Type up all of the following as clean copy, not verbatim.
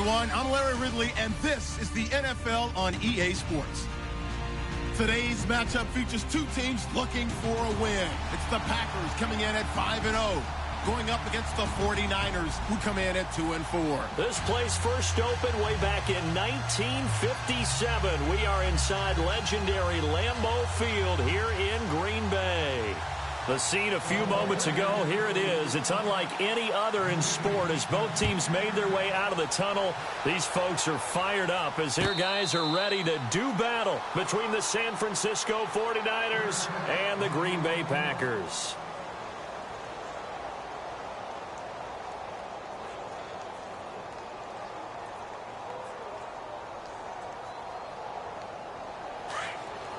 everyone. I'm Larry Ridley, and this is the NFL on EA Sports. Today's matchup features two teams looking for a win. It's the Packers coming in at 5-0, going up against the 49ers, who come in at 2-4. This place first opened way back in 1957. We are inside legendary Lambeau Field here in Green Bay. The scene a few moments ago, here it is. It's unlike any other in sport as both teams made their way out of the tunnel. These folks are fired up as their guys are ready to do battle between the San Francisco 49ers and the Green Bay Packers.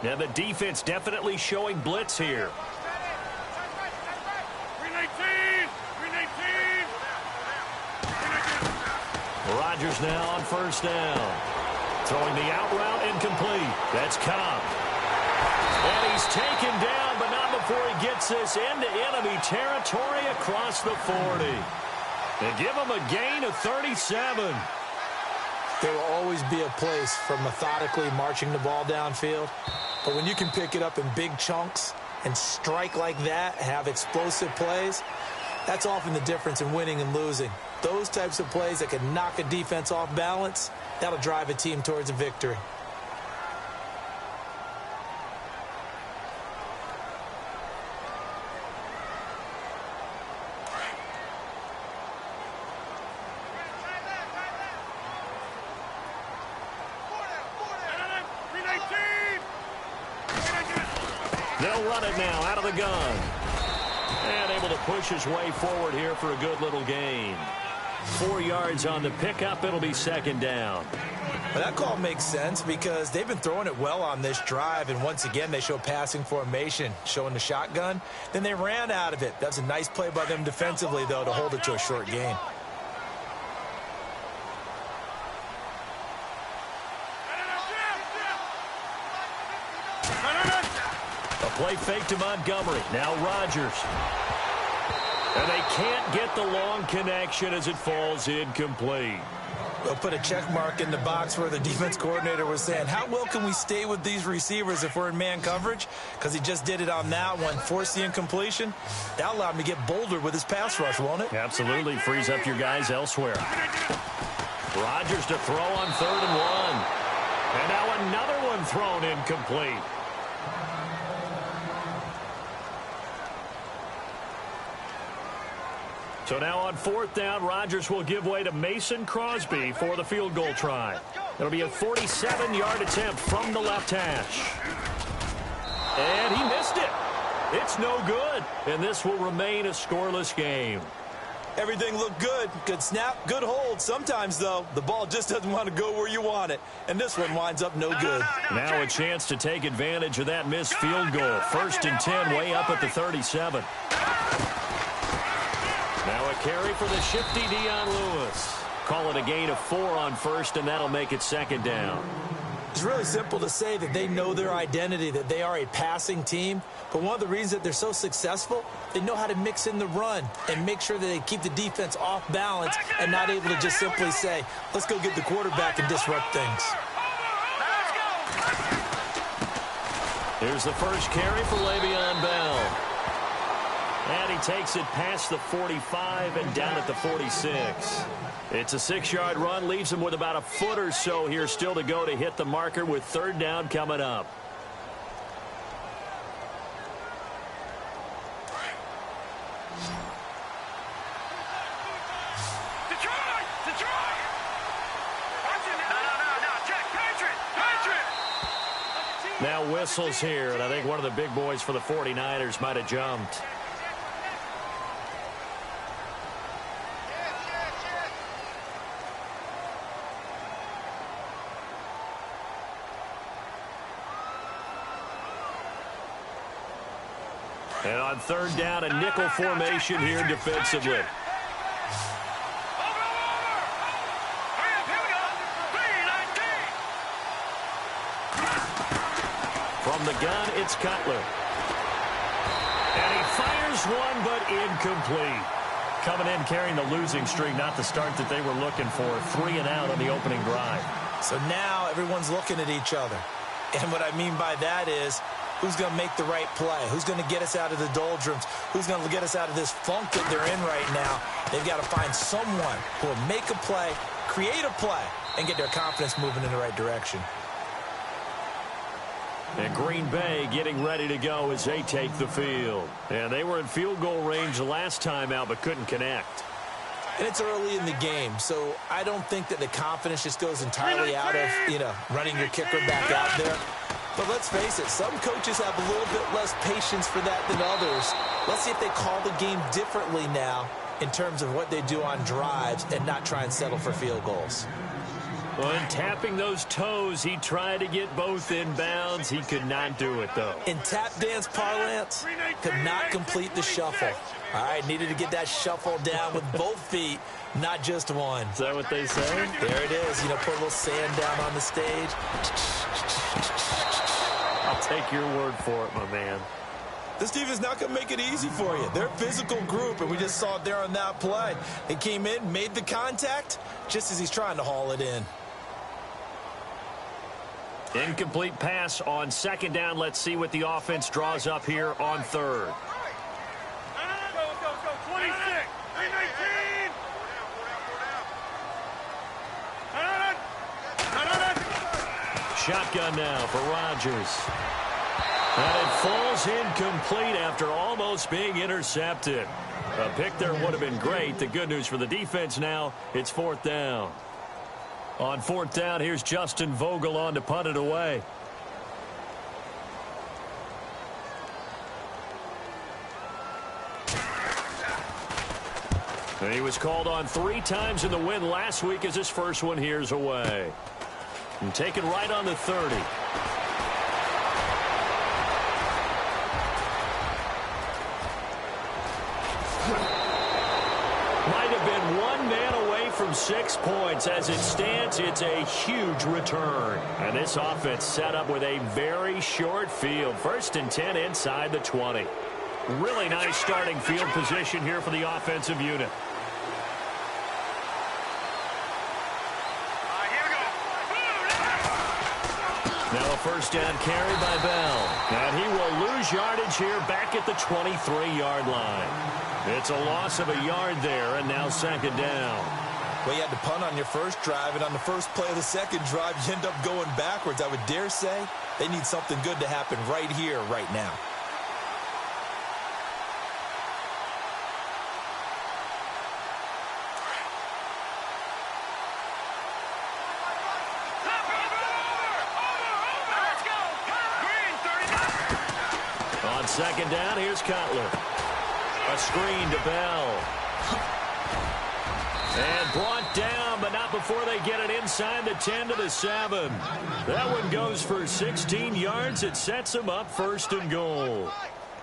Now the defense definitely showing blitz here. Rodgers now on first down. Throwing the out route incomplete. That's Cobb. And he's taken down, but not before he gets this into enemy territory across the 40. They give him a gain of 37. There will always be a place for methodically marching the ball downfield. But when you can pick it up in big chunks and strike like that, have explosive plays, that's often the difference in winning and losing. Those types of plays that can knock a defense off balance, that'll drive a team towards a victory. They'll run it now out of the gun. And able to push his way forward here for a good little gain. 4 yards on the pickup. It'll be second down. Well, that call makes sense because they've been throwing it well on this drive, and once again they show passing formation, showing the shotgun. Then they ran out of it. That's a nice play by them defensively, though, to hold it to a short gain. A play fake to Montgomery. Now Rodgers. And they can't get the long connection as it falls incomplete. They'll put a check mark in the box where the defense coordinator was saying, how well can we stay with these receivers if we're in man coverage? Because he just did it on that one, forced the incompletion. That allowed him to get bolder with his pass rush, won't it? Absolutely. Frees up your guys elsewhere. Rodgers to throw on 3rd and 1. And now another one thrown incomplete. So now on 4th down, Rodgers will give way to Mason Crosby for the field goal try. It'll be a 47-yard attempt from the left hash. And he missed it. It's no good. And this will remain a scoreless game. Everything looked good. Good snap, good hold. Sometimes, though, the ball just doesn't want to go where you want it. And this one winds up no good. Now a chance to take advantage of that missed field goal. 1st and 10, way up at the 37. Now a carry for the shifty Dion Lewis. Call it a gain of 4 on 1st, and that'll make it 2nd down. It's really simple to say that they know their identity, that they are a passing team. But one of the reasons that they're so successful, they know how to mix in the run and make sure that they keep the defense off balance and not able to just simply say, let's go get the quarterback and disrupt things. Here's the first carry for Le'Veon Bell. And he takes it past the 45 and down at the 46. It's a 6-yard run, leaves him with about a foot or so here still to go to hit the marker with 3rd down coming up. Now whistles here, and I think one of the big boys for the 49ers might have jumped. And on 3rd down, a nickel formation here defensively. From the gun, it's Cutler. And he fires one, but incomplete. Coming in carrying the losing streak, not the start that they were looking for. 3 and out on the opening drive. So now everyone's looking at each other. And what I mean by that is, who's going to make the right play? Who's going to get us out of the doldrums? Who's going to get us out of this funk that they're in right now? They've got to find someone who will make a play, create a play, and get their confidence moving in the right direction. And Green Bay getting ready to go as they take the field. And they were in field goal range the last time out but couldn't connect. And it's early in the game, so I don't think that the confidence just goes entirely out of, running your kicker back out there. But let's face it, some coaches have a little bit less patience for that than others. Let's see if they call the game differently now in terms of what they do on drives and not try and settle for field goals. When tapping those toes, he tried to get both in bounds. He could not do it, though. In tap dance parlance, could not complete the shuffle. All right, needed to get that shuffle down with both feet, not just one. Is that what they say? There it is. Put a little sand down on the stage. I'll take your word for it, my man. This team is not going to make it easy for you. They're a physical group, and we just saw it there on that play. He came in, made the contact, just as he's trying to haul it in. Incomplete pass on second down. Let's see what the offense draws up here on third. Go, 26, 319. Shotgun now for Rodgers. And it falls incomplete after almost being intercepted. A pick there would have been great. The good news for the defense now, it's fourth down. On fourth down, here's Justin Vogel on to punt it away. And he was called on 3 times in the win last week as his first one here's away. And taken right on the 30. Might have been 1 man away from 6 points. As it stands, it's a huge return. And this offense set up with a very short field. 1st and 10 inside the 20. Really nice starting field position here for the offensive unit. Now a first down carry by Bell. And he will lose yardage here back at the 23-yard line. It's a loss of a yard there, and now second down. Well, you had to punt on your first drive, and on the first play of the second drive, you end up going backwards. I would dare say they need something good to happen right here, right now. On second down, here's Cutler. A screen to Bell. And brought down, but not before they get it inside the 10 to the 7. That one goes for 16 yards. It sets them up 1st and goal.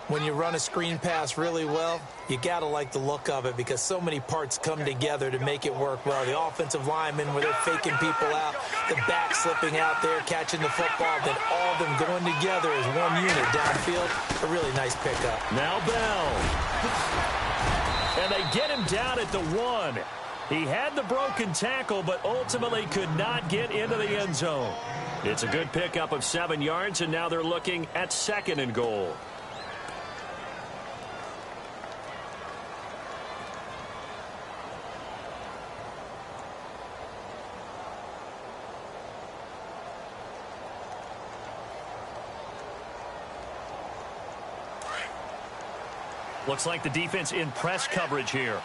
When you run a screen pass really well, you got to like the look of it because so many parts come together to make it work well. The offensive linemen, where they're faking people out, the back slipping out there, catching the football, then all of them going together as one unit downfield. A really nice pickup. Now Bell. And they get him down at the 1. He had the broken tackle, but ultimately could not get into the end zone. It's a good pickup of 7 yards, and now they're looking at 2nd and goal. Looks like the defense in press coverage here.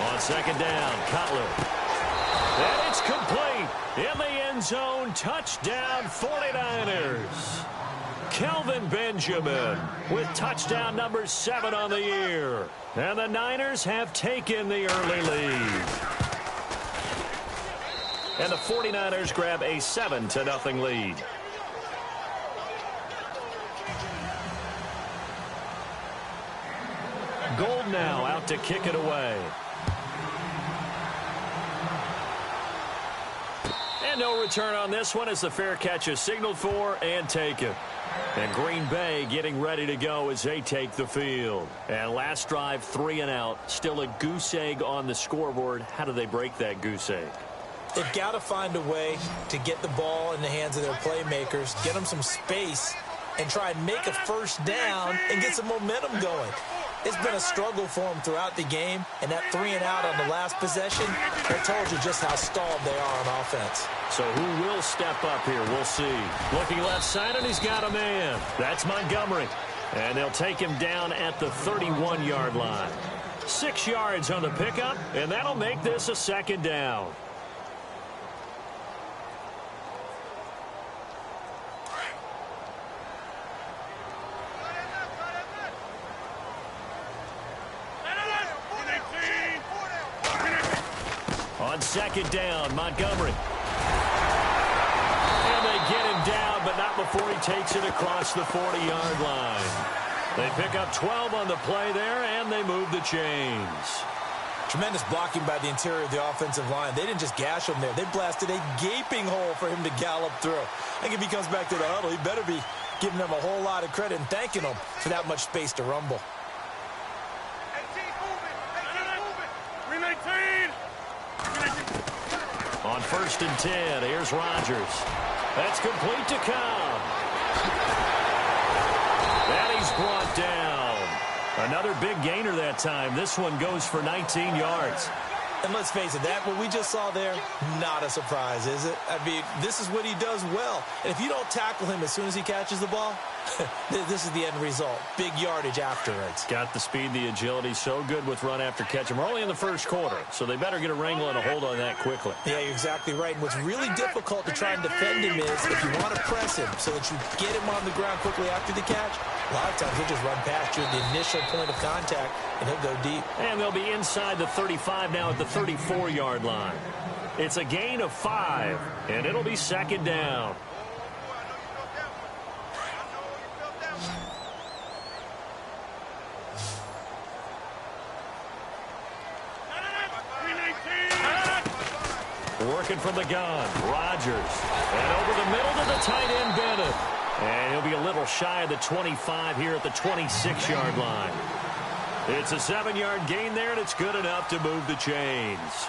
On second down, Cutler. And it's complete. In the end zone, touchdown 49ers. Kelvin Benjamin with touchdown number 7 on the year. And the Niners have taken the early lead. And the 49ers grab a 7-0 lead. Gold now out to kick it away. And no return on this one as the fair catch is signaled for and taken. And Green Bay getting ready to go as they take the field. And last drive, 3 and out. Still a goose egg on the scoreboard. How do they break that goose egg? They've got to find a way to get the ball in the hands of their playmakers, get them some space, and try and make a first down and get some momentum going. It's been a struggle for them throughout the game, and that 3 and out on the last possession, that told you just how stalled they are on offense. So who will step up here? We'll see. Looking left side, and he's got a man. That's Montgomery. And they'll take him down at the 31-yard line. 6 yards on the pickup, and that'll make this a second down. On second down, Montgomery. And they get him down, but not before he takes it across the 40-yard line. They pick up 12 on the play there, and they move the chains. Tremendous blocking by the interior of the offensive line. They didn't just gash him there. They blasted a gaping hole for him to gallop through. I think if he comes back to the huddle, he better be giving them a whole lot of credit and thanking them for that much space to rumble. On 1st and 10, here's Rodgers. That's complete to Cobb. And he's brought down. Another big gainer that time. This one goes for 19 yards. And let's face it, that what we just saw there, not a surprise, is it? I mean, this is what he does well. And if you don't tackle him as soon as he catches the ball, this is the end result. Big yardage afterwards. Got the speed, the agility, so good with run after catch. And we're only in the first quarter, so they better get a wrangle and a hold on that quickly. Yeah, you're exactly right. And what's really difficult to try and defend him is if you want to press him so that you get him on the ground quickly after the catch, a lot of times he'll just run past you at the initial point of contact, and he'll go deep. And they'll be inside the 35 now at the 34-yard line. It's a gain of 5, and it'll be second down. Working from the gun, Rodgers. And over the middle to the tight end, Bennett. And he'll be a little shy of the 25 here at the 26-yard line. It's a 7-yard gain there, and it's good enough to move the chains.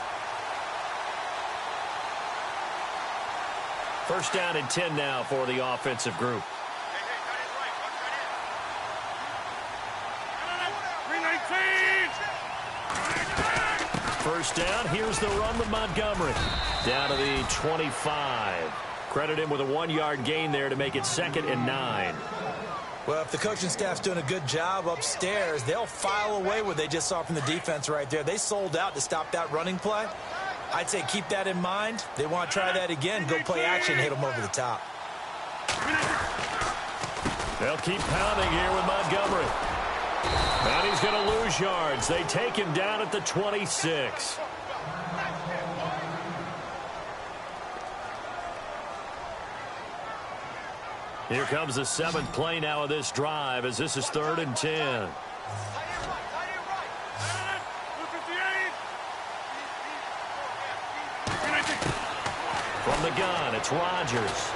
First down and 10 now for the offensive group. First down, here's the run with Montgomery. Down to the 25. Credit him with a 1-yard gain there to make it 2nd and 9. Well, if the coaching staff's doing a good job upstairs, they'll file away what they just saw from the defense right there. They sold out to stop that running play. I'd say keep that in mind. They want to try that again. Go play action, hit them over the top. They'll keep pounding here with Montgomery. And he's going to lose yards. They take him down at the 26. Here comes the 7th play now of this drive as this is 3rd and 10. From the gun, it's Rodgers.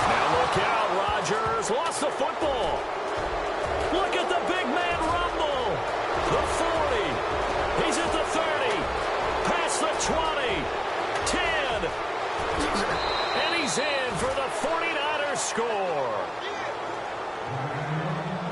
Now look out, Rodgers lost the football. Look at the big man rumble. The 40. He's at the 30. Past the 20. 10. And he's in for the 49ers score.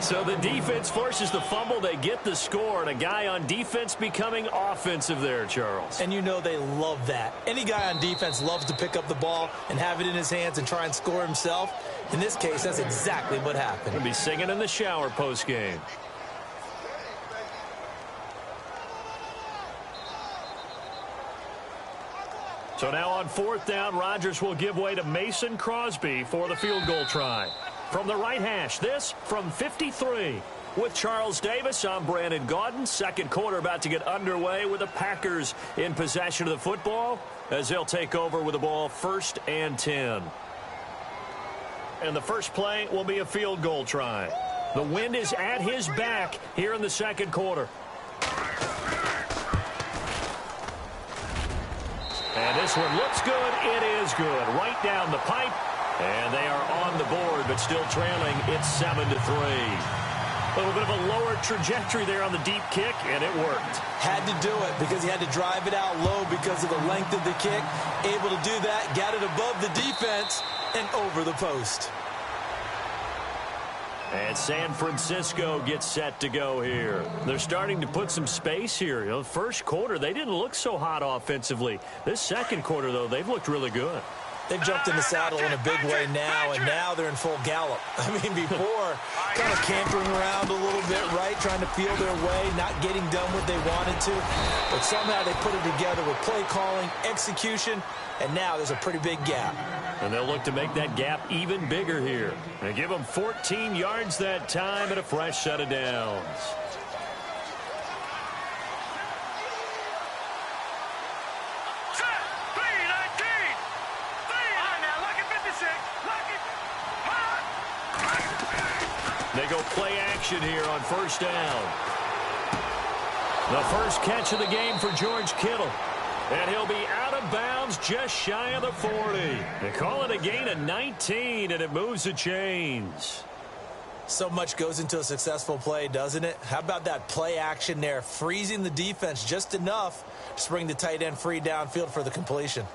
So the defense forces the fumble. They get the score. And a guy on defense becoming offensive there, Charles. And you know they love that. Any guy on defense loves to pick up the ball and have it in his hands and try and score himself. In this case, that's exactly what happened. He'll be singing in the shower post-game. So now on 4th down, Rodgers will give way to Mason Crosby for the field goal try. From the right hash, this from 53. With Charles Davis, I'm Brandon Gaudin. Second quarter about to get underway with the Packers in possession of the football as they'll take over with the ball 1st and 10. And the first play will be a field goal try. The wind is at his back here in the second quarter. And this one looks good. It is good. Right down the pipe. And they are on the board, but still trailing. It's 7-3. A little bit of a lower trajectory there on the deep kick, and it worked. Had to do it because he had to drive it out low because of the length of the kick. Able to do that, got it above the defense, and over the post. And San Francisco gets set to go here. They're starting to put some space here. You know, first quarter, they didn't look so hot offensively. This second quarter, though, they've looked really good. They've jumped in the saddle in a big way now, and now they're in full gallop. I mean, before, kind of cantering around a little bit, right, trying to feel their way, not getting done what they wanted to. But somehow they put it together with play calling, execution, and now there's a pretty big gap. And they'll look to make that gap even bigger here. They give them 14 yards that time and a fresh set of downs. They go play action here on first down. The first catch of the game for George Kittle. And he'll be out of bounds just shy of the 40. They call it a gain of 19, and it moves the chains. So much goes into a successful play, doesn't it? How about that play action there, freezing the defense just enough to bring the tight end free downfield for the completion.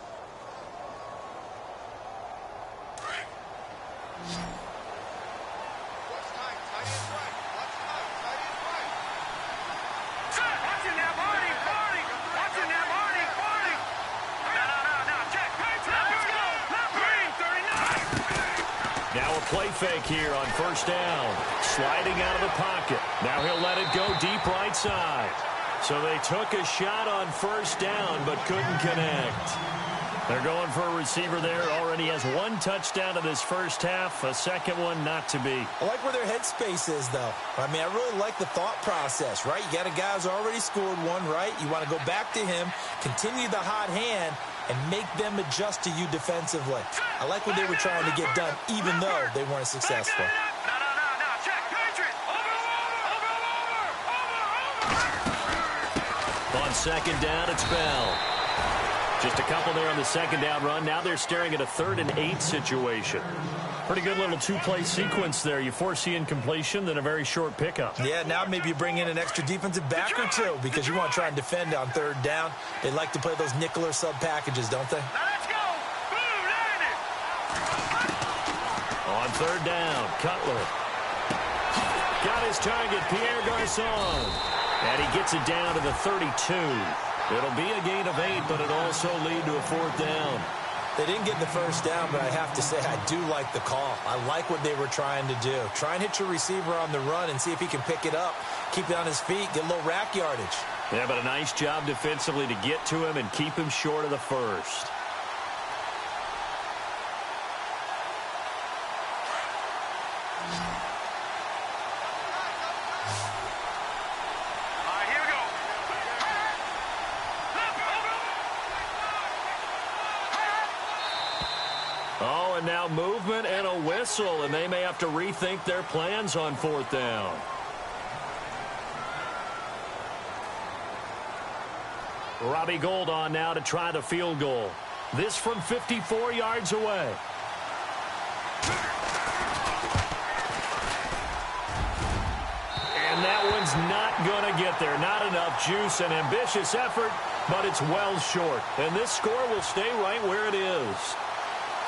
Play fake here on first down. Sliding out of the pocket. Now he'll let it go deep right side. So they took a shot on first down but couldn't connect. They're going for a receiver there. Already has one touchdown in this first half. A second one not to be. I like where their headspace is, though. I mean, I really like the thought process, right? You got a guy who's already scored one, right? You want to go back to him, continue the hot hand, and make them adjust to you defensively. I like what they were trying to get done, even though they weren't successful. On second down, it's Bell. Just a couple there on the second down run. Now they're staring at a 3rd and 8 situation. Pretty good little two-play sequence there. You foresee incompletion, then a very short pickup. Yeah, now maybe you bring in an extra defensive back or two because you want to try and defend on 3rd down. They like to play those nickel or sub packages, don't they? Now let's go. On 3rd down, Cutler. Got his target, Pierre Garçon. And he gets it down to the 32. It'll be a gain of 8, but it'll also lead to a 4th down. They didn't get the first down, but I have to say I do like the call. I like what they were trying to do. Try and hit your receiver on the run and see if he can pick it up, keep it on his feet, get a little rack yardage. Yeah, but a nice job defensively to get to him and keep him short of the first. Now movement and a whistle, and they may have to rethink their plans on 4th down. Robbie Gould on now to try the field goal. This from 54 yards away. And that one's not going to get there. Not enough juice. An ambitious effort, but it's well short. And this score will stay right where it is.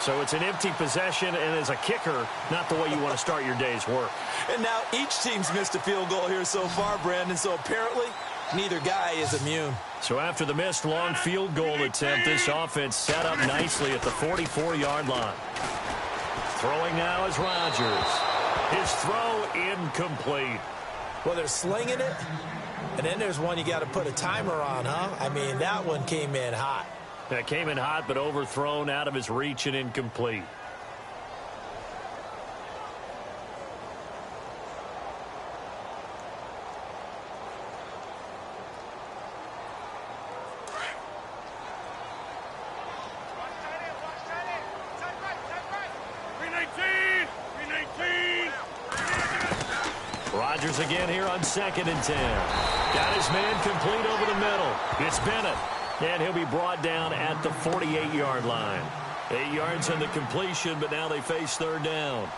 So it's an empty possession, and as a kicker, not the way you want to start your day's work. And now each team's missed a field goal here so far, Brandon, so apparently neither guy is immune. So after the missed long field goal attempt, this offense set up nicely at the 44-yard line. Throwing now is Rodgers. His throw incomplete. Well, they're slinging it, and then there's one you got to put a timer on, huh? I mean, that one came in hot. That came in hot, but overthrown, out of his reach and incomplete. Rodgers again here on 2nd and 10. Got his man complete over the middle. It's Bennett. And he'll be brought down at the 48-yard line. 8 yards on the completion, but now they face third down.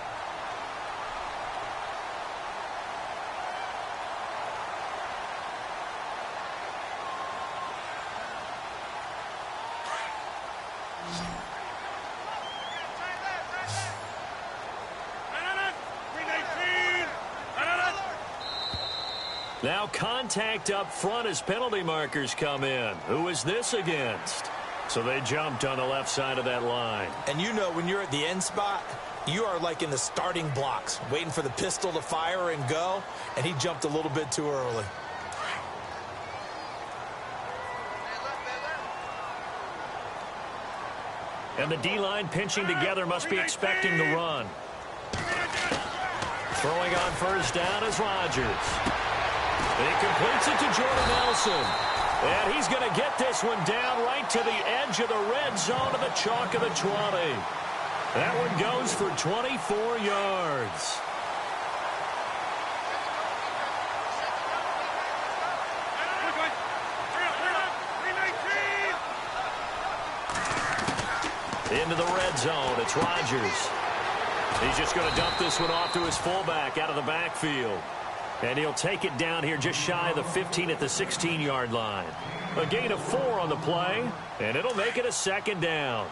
Now contact up front as penalty markers come in. Who is this against? So they jumped on the left side of that line. And you know when you're at the end spot, you are like in the starting blocks, waiting for the pistol to fire and go, and he jumped a little bit too early. And the D-line pinching together must be expecting the run. Throwing on first down is Rodgers. He completes it to Jordan Nelson. And he's going to get this one down right to the edge of the red zone of the chalk of the 20. That one goes for 24 yards. Into the red zone. It's Rodgers. He's just going to dump this one off to his fullback out of the backfield. And he'll take it down here just shy of the 15 at the 16-yard line. A gain of 4 on the play, and it'll make it a second down.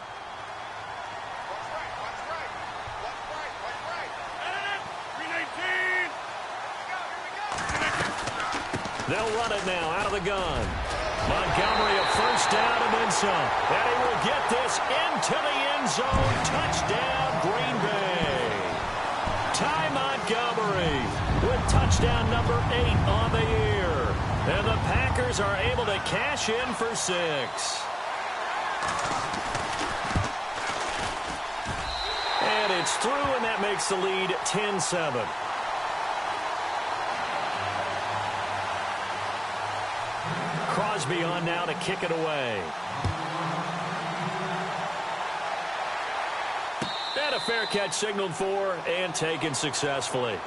They'll run it now out of the gun. Montgomery a first down and then some. And he will get this into the end zone. Touchdown, Green Bay. Ty Montgomery with touchdown number 8 on the year. And the Packers are able to cash in for 6. And it's through, and that makes the lead 10-7. Crosby on now to kick it away. And a fair catch signaled for and taken successfully.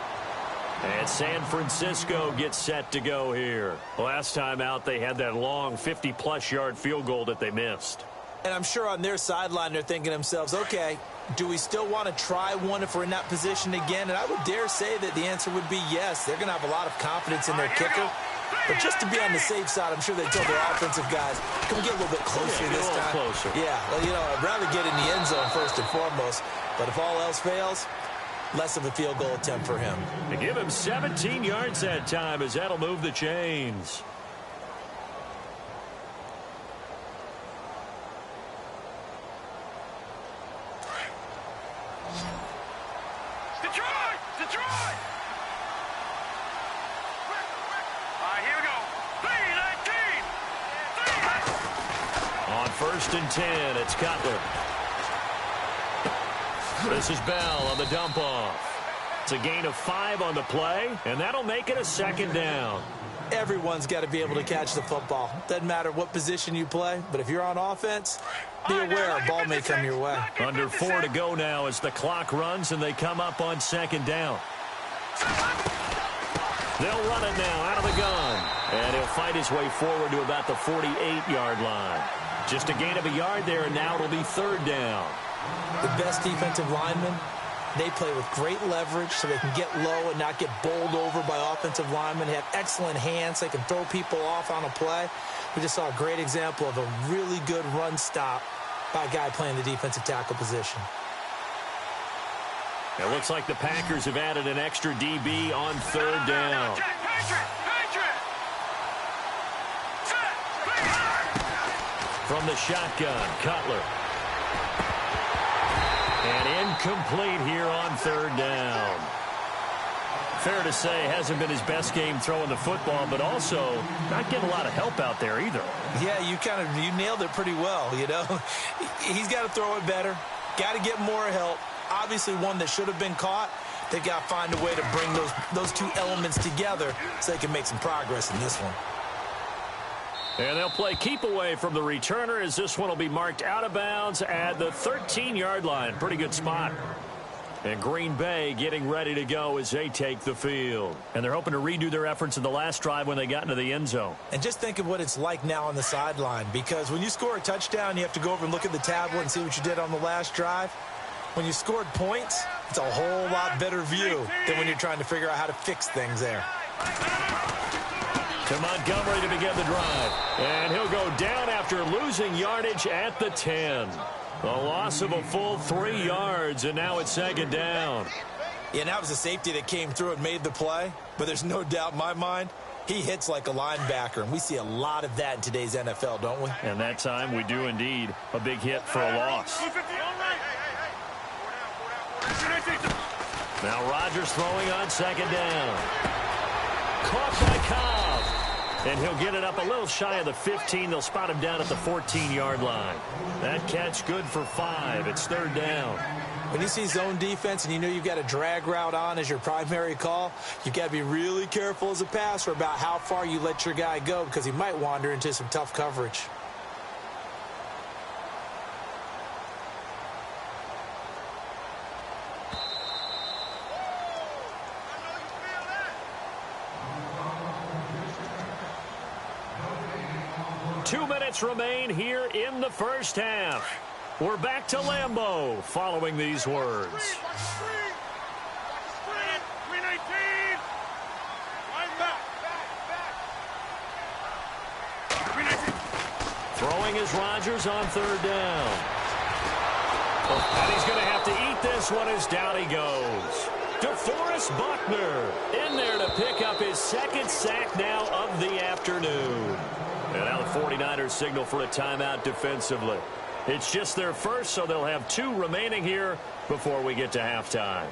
And San Francisco gets set to go here. Last time out, they had that long 50-plus yard field goal that they missed. And I'm sure on their sideline, they're thinking to themselves, okay, do we still want to try one if we're in that position again? And I would dare say that the answer would be yes. They're going to have a lot of confidence in their kicker. But just to be on the safe side, I'm sure they told their offensive guys, can we get a little bit closer this time? Closer. Yeah, well, you know, I'd rather get in the end zone first and foremost. But if all else fails, less of a field goal attempt for him. They give him 17 yards that time as that'll move the chains. Detroit! Detroit! All right, here we go. 3-19! On first and 10, it's Cutler. This is Bell on the dump off. It's a gain of 5 on the play, and that'll make it a second down. Everyone's got to be able to catch the football. Doesn't matter what position you play, but if you're on offense, be aware a ball may come your way. Under 4 to go now as the clock runs and they come up on second down. They'll run it now out of the gun. And he'll fight his way forward to about the 48-yard line. Just a gain of a yard there, and now it'll be third down. The best defensive linemen, they play with great leverage so they can get low and not get bowled over by offensive linemen. They have excellent hands. They can throw people off on a play. We just saw a great example of a really good run stop by a guy playing the defensive tackle position. It looks like the Packers have added an extra DB on third down. From the shotgun, Cutler. And incomplete here on third down. Fair to say, hasn't been his best game throwing the football, but also not getting a lot of help out there either. Yeah, you nailed it pretty well, you know. He's got to throw it better, got to get more help. Obviously one that should have been caught. They got to find a way to bring those two elements together so they can make some progress in this one. And they'll play keep away from the returner as this one will be marked out of bounds at the 13-yard line. Pretty good spot. And Green Bay getting ready to go as they take the field. And they're hoping to redo their efforts in the last drive when they got into the end zone. And just think of what it's like now on the sideline, because when you score a touchdown, you have to go over and look at the tablet and see what you did on the last drive. When you scored points, it's a whole lot better view than when you're trying to figure out how to fix things there. To Montgomery to begin the drive. And he'll go down after losing yardage at the 10. A loss of a full 3 yards, and now it's second down. Yeah, and that was a safety that came through and made the play. But there's no doubt in my mind, he hits like a linebacker. And we see a lot of that in today's NFL, don't we? And that time we do indeed. A big hit for a loss. Now Rodgers throwing on second down. Caught by Cobb. And he'll get it up a little shy of the 15. They'll spot him down at the 14-yard line. That catch good for 5. It's third down. When you see zone defense and you know you've got a drag route on as your primary call, you've got to be really careful as a passer about how far you let your guy go, because he might wander into some tough coverage. Remain here in the first half. We're back to Lambeau following these words. Throwing is Rodgers on third down. And he's going to have to eat this one as down he goes. DeForest Buckner in there to pick up his second sack now of the afternoon. And now the 49ers signal for a timeout defensively. It's just their first, so they'll have 2 remaining here before we get to halftime.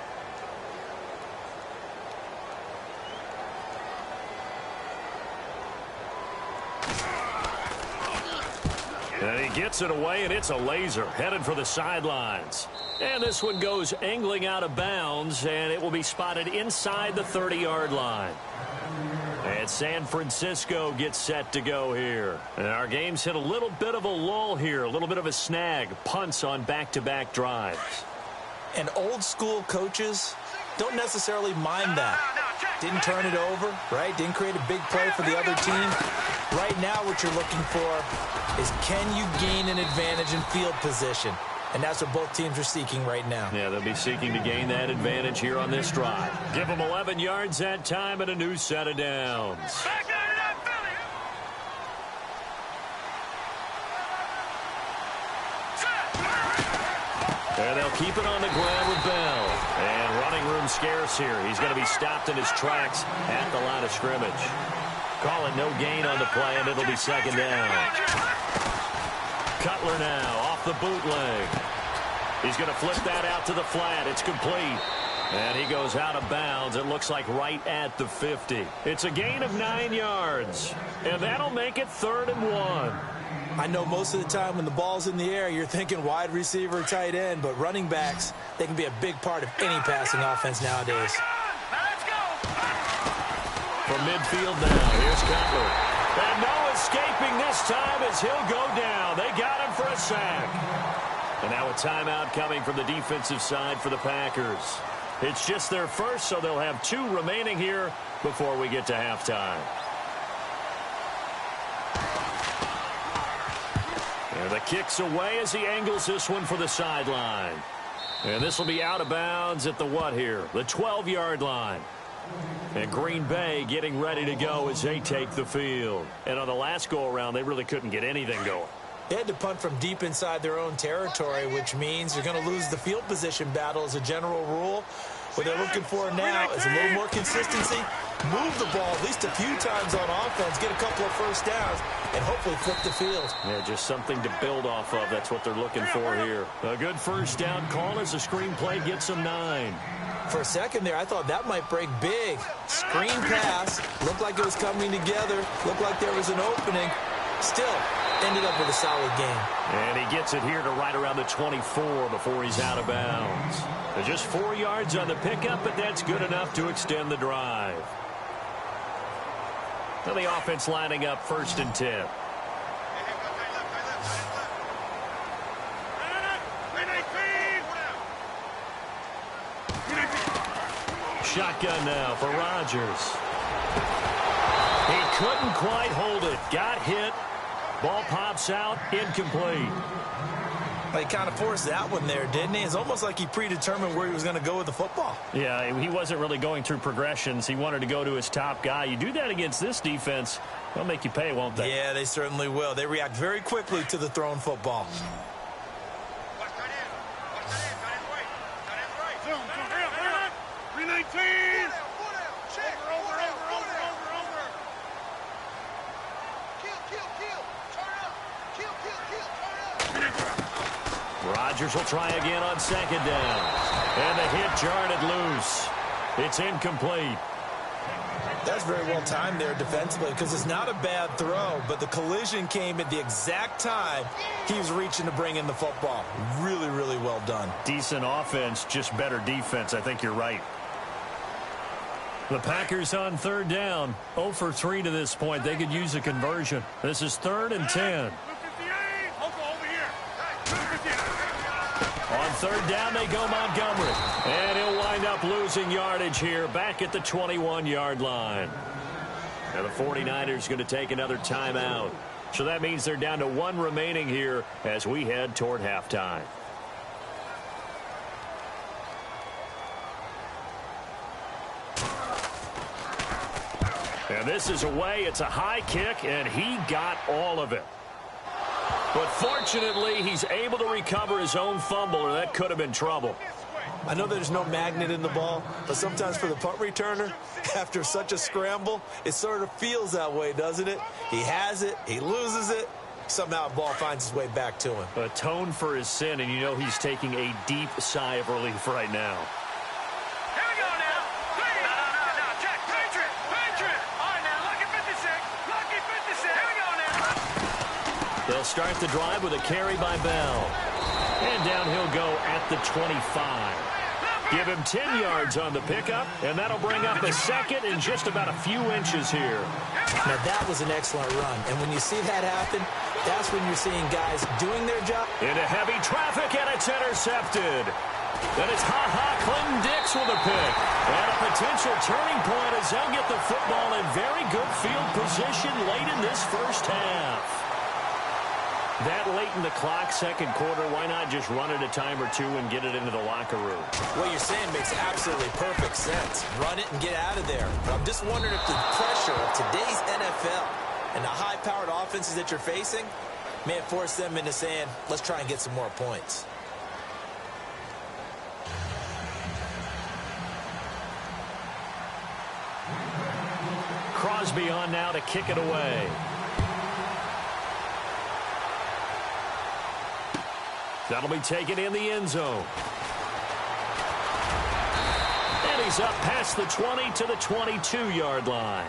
And he gets it away, and it's a laser headed for the sidelines. And this one goes angling out of bounds, and it will be spotted inside the 30-yard line. And San Francisco gets set to go here. And our game's hit a little bit of a lull here, a little bit of a snag. Punts on back-to-back drives. And old-school coaches don't necessarily mind that. Didn't turn it over, right? Didn't create a big play for the other team. Right now what you're looking for is, can you gain an advantage in field position? And that's what both teams are seeking right now. Yeah, they'll be seeking to gain that advantage here on this drive. Give them 11 yards that time and a new set of downs. And they'll keep it on the ground with Bell. And running room scarce here. He's going to be stopped in his tracks at the line of scrimmage. Call it no gain on the play, and it'll be second down. Cutler now off the bootleg. He's going to flip that out to the flat. It's complete. And he goes out of bounds. It looks like right at the 50. It's a gain of 9 yards. And that'll make it 3rd and 1. I know most of the time when the ball's in the air, you're thinking wide receiver, tight end, but running backs, they can be a big part of any passing offense nowadays. From midfield now, here's Cutler. And no escaping this time as he'll go down. They got him for a sack. And now a timeout coming from the defensive side for the Packers. It's just their first, so they'll have 2 remaining here before we get to halftime. And the kick's away as he angles this one for the sideline. And this will be out of bounds at the what here? The 12-yard line. And Green Bay getting ready to go as they take the field. And on the last go-around, they really couldn't get anything going. They had to punt from deep inside their own territory, which means you're going to lose the field position battle as a general rule. What they're looking for now is a little more consistency, move the ball at least a few times on offense, get a couple of first downs, and hopefully flip the field. Yeah, just something to build off of. That's what they're looking for here. A good first down call as the screen play gets them 9. For a second there, I thought that might break big. Screen pass, looked like it was coming together, looked like there was an opening. Still, ended up with a solid game. And he gets it here to right around the 24 before he's out of bounds. There's just 4 yards on the pickup, but that's good enough to extend the drive. Now the offense lining up 1st and 10. Shotgun now for Rodgers. He couldn't quite hold it. Got hit. Ball pops out. Incomplete. He kind of forced that one there, didn't he? It's almost like he predetermined where he was going to go with the football. Yeah, he wasn't really going through progressions. He wanted to go to his top guy. You do that against this defense, they'll make you pay, won't they? Yeah, they certainly will. They react very quickly to the thrown football. 319. Rodgers will try again on second down. And the hit jarred it loose. It's incomplete. That's very well timed there defensively because it's not a bad throw, but the collision came at the exact time he was reaching to bring in the football. Really, really well done. Decent offense, just better defense. I think you're right. The Packers on third down. 0 for 3 to this point. They could use a conversion. This is 3rd and 10. On third down, they go Montgomery. And he'll wind up losing yardage here back at the 21-yard line. Now the 49ers going to take another timeout. So that means they're down to 1 remaining here as we head toward halftime. And this is away. It's a high kick, and he got all of it. But fortunately, he's able to recover his own fumble, or that could have been trouble. I know there's no magnet in the ball, but sometimes for the punt returner, after such a scramble, it sort of feels that way, doesn't it? He has it, he loses it, somehow the ball finds its way back to him. Atone for his sin, and you know he's taking a deep sigh of relief right now. Here we go now. No, Jack, Patriot. All right, now, lucky 56. Lucky 56. Here we go now. They'll start the drive with a carry by Bell. And down he'll go at the 25. Give him 10 yards on the pickup, and that'll bring up a second in just about a few inches here. Now, that was an excellent run. And when you see that happen, that's when you're seeing guys doing their job. Into heavy traffic, and it's intercepted. Then it's Clinton Dix with a pick. And a potential turning point as they'll get the football in very good field position late in this first half. That late in the clock, second quarter, why not just run it a time or two and get it into the locker room? What you're saying makes absolutely perfect sense. Run it and get out of there. But I'm just wondering if the pressure of today's NFL and the high-powered offenses that you're facing may have forced them into saying, let's try and get some more points. Crosby on now to kick it away. That'll be taken in the end zone. And he's up past the 20 to the 22-yard line.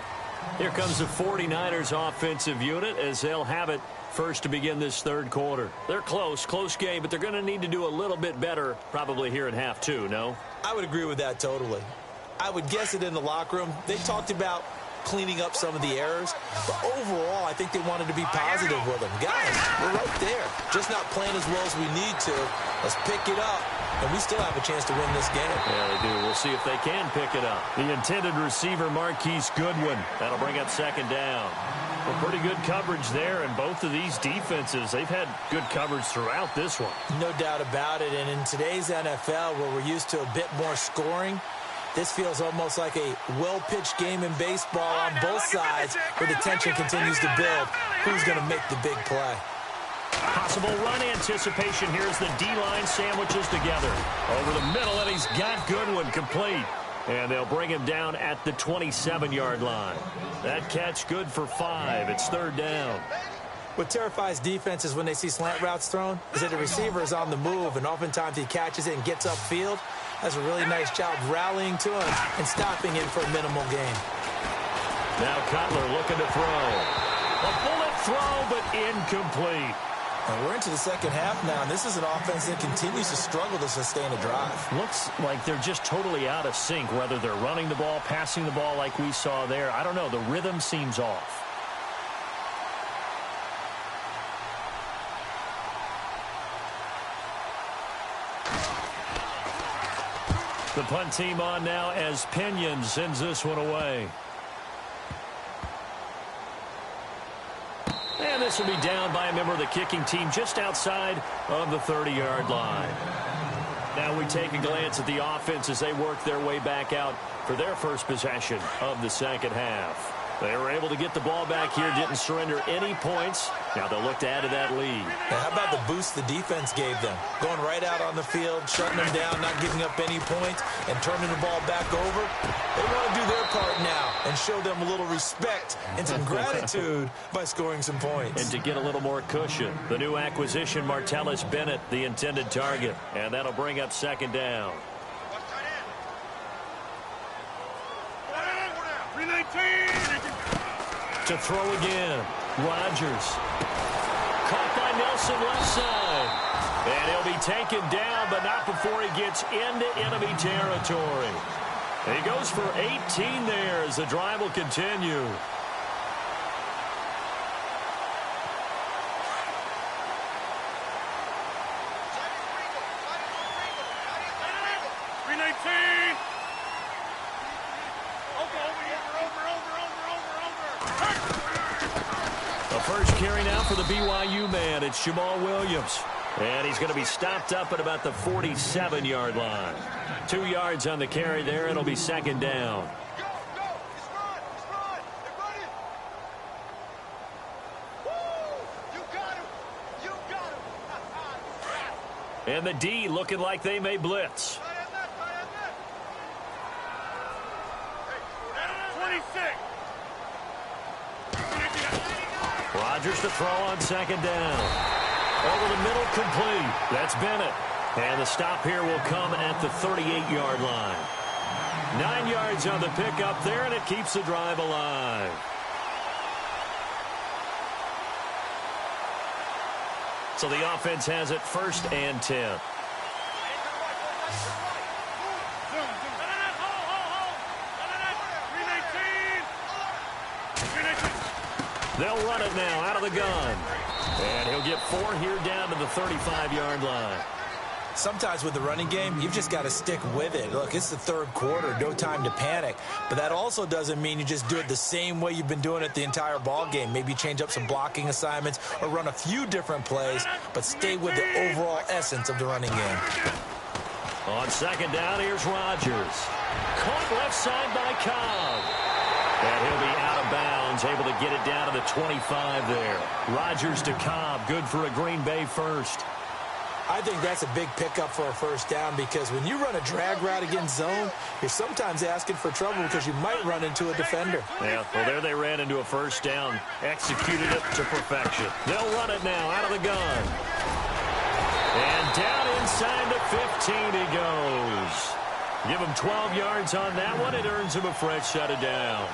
Here comes the 49ers offensive unit as they'll have it first to begin this third quarter. They're close game, but they're going to need to do a little bit better probably here at half two, no? I would agree with that totally. I would guess it in the locker room. They talked about cleaning up some of the errors, but overall I think they wanted to be positive with them. Guys, we're right there, just not playing as well as we need to. Let's pick it up, and we still have a chance to win this game. Yeah, they do. We'll see if they can pick it up. The intended receiver, Marquise Goodwin. That'll bring up second down. Well, pretty good coverage there, and both of these defenses, they've had good coverage throughout this one. No doubt about it, and in today's NFL where we're used to a bit more scoring, this feels almost like a well-pitched game in baseball on both sides where the tension continues to build. Who's going to make the big play? Possible run anticipation here as the D-line sandwiches together. Over the middle, and he's got Goodwin complete. And they'll bring him down at the 27-yard line. That catch good for 5. It's third down. What terrifies defenses when they see slant routes thrown is that the receiver is on the move, and oftentimes he catches it and gets upfield. Does a really nice job rallying to him and stopping him for a minimal gain. Now Cutler looking to throw. A bullet throw, but incomplete. And we're into the second half now, and this is an offense that continues to struggle to sustain a drive. Looks like they're just totally out of sync, whether they're running the ball, passing the ball like we saw there. I don't know. The rhythm seems off. The punt team on now as Pinion sends this one away. And this will be down by a member of the kicking team just outside of the 30-yard line. Now we take a glance at the offense as they work their way back out for their first possession of the second half. They were able to get the ball back here, didn't surrender any points. Now they'll look to add to that lead. Now, how about the boost the defense gave them? Going right out on the field, shutting them down, not giving up any points, and turning the ball back over. They want to do their part now and show them a little respect and some gratitude by scoring some points. And to get a little more cushion, the new acquisition, Martellus Bennett, the intended target. And that'll bring up second down. 319. To throw again, Rodgers. Caught by Nelson left side. And he'll be taken down, but not before he gets into enemy territory. And he goes for 18 there as the drive will continue. First carry now for the BYU man. It's Jamal Williams. And he's going to be stopped up at about the 47-yard line. 2 yards on the carry there. It'll be second down. And the D looking like they may blitz. 26. Rodgers to throw on second down. Over the middle, complete. That's Bennett. And the stop here will come at the 38-yard line. 9 yards on the pickup there, and it keeps the drive alive. So the offense has it first and 10. They'll run it now out of the gun. And he'll get 4 here down to the 35-yard line. Sometimes with the running game, you've just got to stick with it. Look, it's the third quarter, no time to panic. But that also doesn't mean you just do it the same way you've been doing it the entire ball game. Maybe change up some blocking assignments or run a few different plays, but stay with the overall essence of the running game. On second down, here's Rodgers. Caught left side by Cobb. And he'll be out of bounds, able to get it down to the 25 there. Rodgers to Cobb, good for a Green Bay first. I think that's a big pickup for a first down because when you run a drag route against zone, you're sometimes asking for trouble because you might run into a defender. Yeah, well, there they ran into a first down, executed it to perfection. They'll run it now out of the gun. And down inside the 15 he goes. Give him 12 yards on that one. It earns him a fresh set of downs.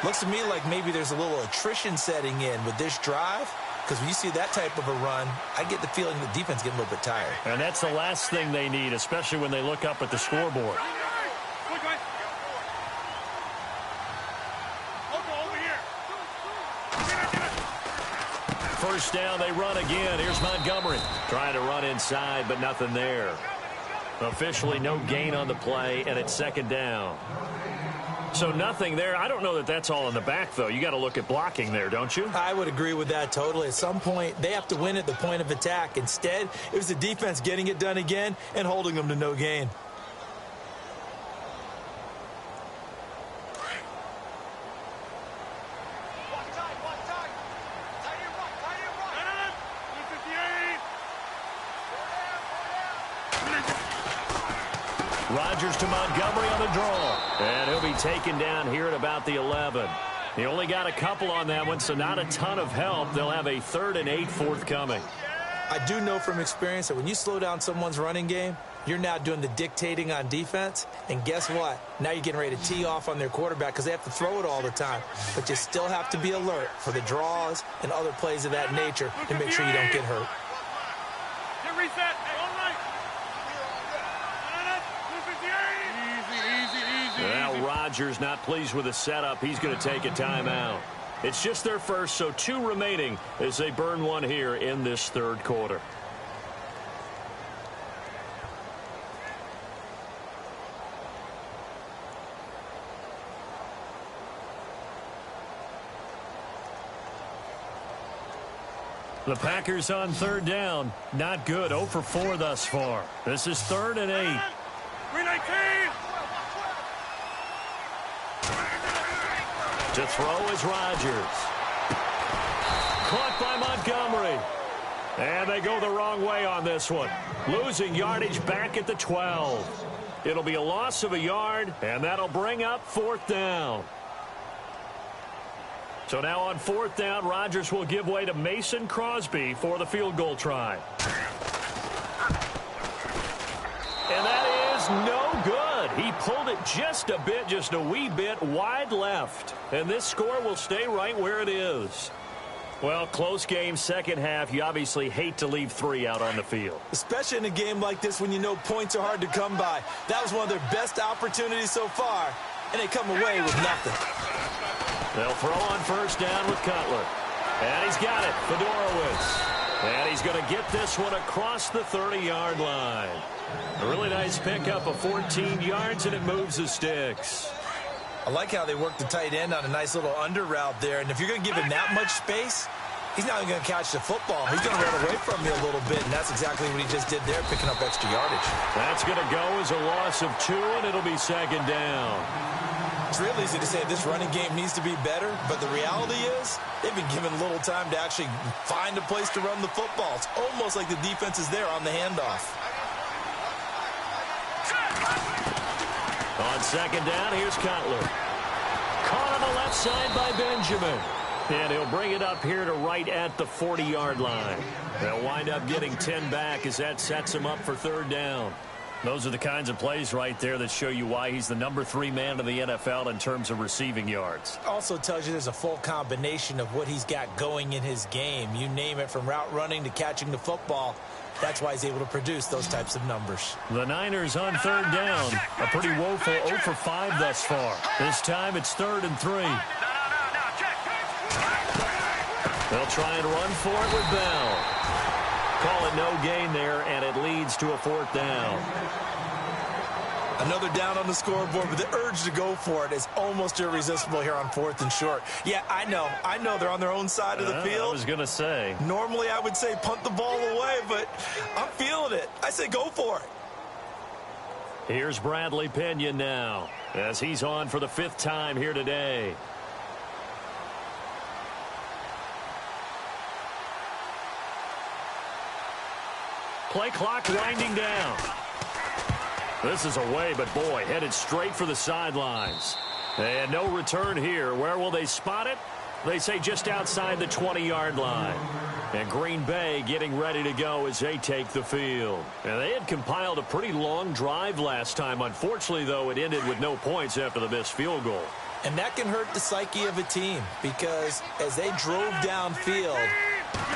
Looks to me like maybe there's a little attrition setting in with this drive. Because when you see that type of a run, I get the feeling the defense getting a little bit tired. And that's the last thing they need, especially when they look up at the scoreboard. First down, they run again. Here's Montgomery. Trying to run inside, but nothing there. Officially no gain on the play, and it's second down. So nothing there. I don't know that that's all in the back, though. You got to look at blocking there, don't you? I would agree with that totally. At some point, they have to win at the point of attack. Instead, it was the defense getting it done again and holding them to no gain. Rodgers to Montgomery on the draw. And he'll be taken down here at about the 11. He only got a couple on that one, so not a ton of help. They'll have a 3rd and 8 forthcoming. I do know from experience that when you slow down someone's running game, you're now doing the dictating on defense. And guess what? Now you're getting ready to tee off on their quarterback because they have to throw it all the time. But you still have to be alert for the draws and other plays of that nature to make sure you don't get hurt. Get reset. Well, Rodgers not pleased with the setup. He's going to take a timeout. It's just their first, so 2 remaining as they burn one here in this third quarter. The Packers on third down. Not good. 0 for 4 thus far. This is 3rd and 8. 319. To throw is Rodgers. Caught by Montgomery. And they go the wrong way on this one. Losing yardage back at the 12. It'll be a loss of a yard, and that'll bring up 4th down. So now on 4th down, Rodgers will give way to Mason Crosby for the field goal try. And that is no good. He pulled it just a wee bit wide left. And this score will stay right where it is. Well, close game, second half. You obviously hate to leave 3 out on the field. Especially in a game like this when you know points are hard to come by. That was one of their best opportunities so far, and they come away with nothing. They'll throw on 1st down with Cutler. And he's got it, Fedorowicz. And he's going to get this one across the 30-yard line. A really nice pickup of 14 yards, and it moves the sticks. I like how they work the tight end on a nice little under route there. And if you're going to give him that much space, he's not even going to catch the football. He's going to run away from you a little bit, and that's exactly what he just did there, picking up extra yardage. That's going to go as a loss of 2, and it'll be 2nd down. It's real easy to say this running game needs to be better, but the reality is they've been given little time to actually find a place to run the football. It's almost like the defense is there on the handoff. On 2nd down, here's Cutler. Caught on the left side by Benjamin. And he'll bring it up here to right at the 40-yard line. They'll wind up getting 10 back as that sets him up for 3rd down. Those are the kinds of plays right there that show you why he's the number 3 man in the NFL in terms of receiving yards. Also tells you there's a full combination of what he's got going in his game. You name it, from route running to catching the football. That's why he's able to produce those types of numbers. The Niners on 3rd down. A pretty woeful 0 for 5 thus far. This time it's 3rd and 3. They'll try and run for it with Bell. Call it no gain there, and it leads to a 4th down. Another down on the scoreboard, but the urge to go for it is almost irresistible here on 4th and short. Yeah, I know they're on their own side of the field. I was going to say. Normally I would say punt the ball away, but I'm feeling it. I say go for it. Here's Bradley Pinion now, as he's on for the 5th time here today. Play clock winding down. This is away, but boy, headed straight for the sidelines. And no return here. Where will they spot it? They say just outside the 20-yard line. And Green Bay getting ready to go as they take the field. And they had compiled a pretty long drive last time. Unfortunately, though, it ended with no points after the missed field goal. And that can hurt the psyche of a team, because as they drove downfield,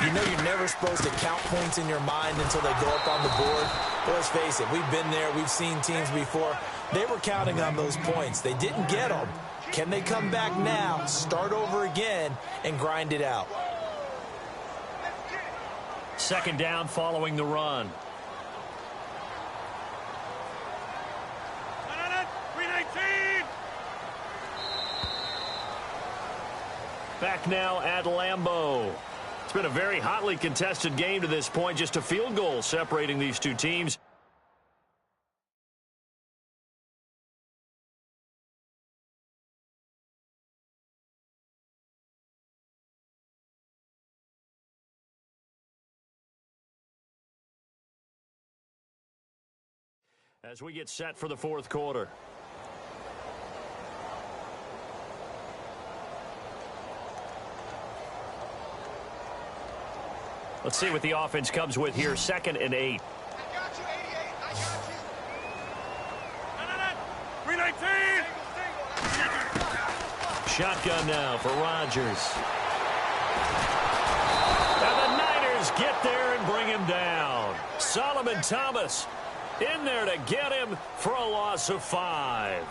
you know you're never supposed to count points in your mind until they go up on the board. But let's face it, we've been there. We've seen teams before. They were counting on those points. They didn't get them. Can they come back now, start over again, and grind it out? 2nd down following the run. Back now at Lambeau. It's been a very hotly contested game to this point. Just a field goal separating these two teams. As we get set for the 4th quarter. Let's see what the offense comes with here. 2nd and 8. I got you, 88. I got you. 319. Shotgun now for Rodgers. And the Niners get there and bring him down. Solomon Thomas in there to get him for a loss of 5.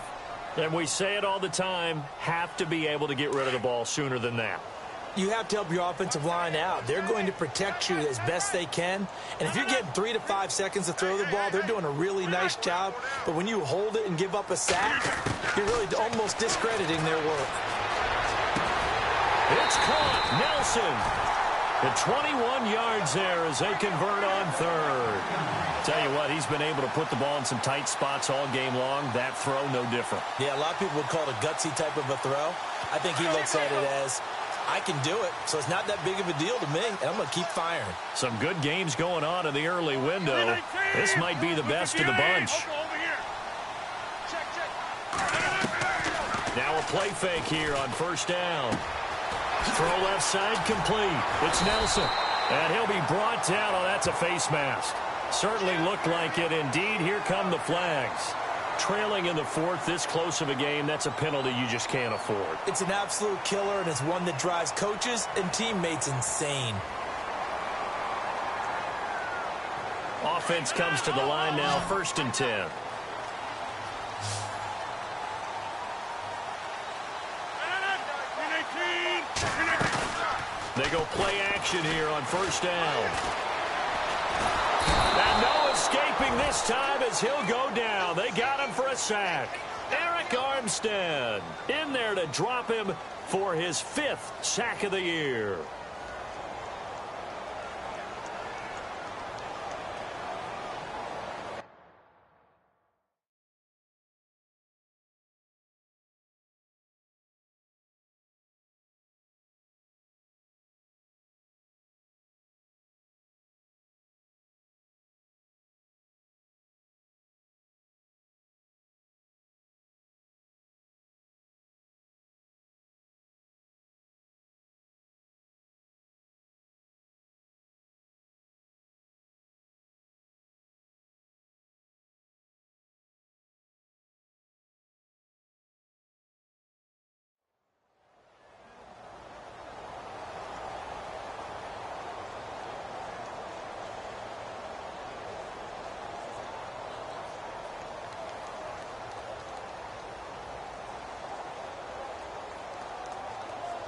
And we say it all the time, have to be able to get rid of the ball sooner than that. You have to help your offensive line out. They're going to protect you as best they can. And if you're getting 3 to 5 seconds to throw the ball, they're doing a really nice job. But when you hold it and give up a sack, you're really almost discrediting their work. It's caught. Nelson. The 21 yards there as they convert on third. Tell you what, he's been able to put the ball in some tight spots all game long. That throw, no different. Yeah, a lot of people would call it a gutsy type of a throw. I think he looks at it as, I can do it, so it's not that big of a deal to me, and I'm going to keep firing. Some good games going on in the early window. This might be the best of the bunch. Now a play fake here on first down. Throw left side complete. It's Nelson. And he'll be brought down. Oh, that's a face mask. Certainly looked like it. Indeed, here come the flags. Trailing in the fourth, this close of a game, that's a penalty you just can't afford. It's an absolute killer, and it's one that drives coaches and teammates insane. Offense comes to the line now, 1st and 10. They go play action here on first down. And no escaping this time as he'll go down. They got him for a sack. Eric Armstead in there to drop him for his 5th sack of the year.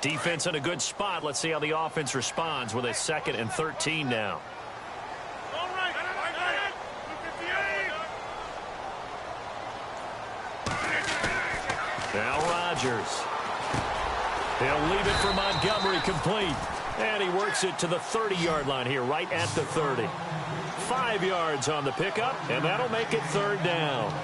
Defense in a good spot. Let's see how the offense responds with a 2nd and 13 now. Now Rodgers. He'll leave it for Montgomery complete. And he works it to the 30-yard line here, right at the 30. 5 yards on the pickup, and that'll make it 3rd down.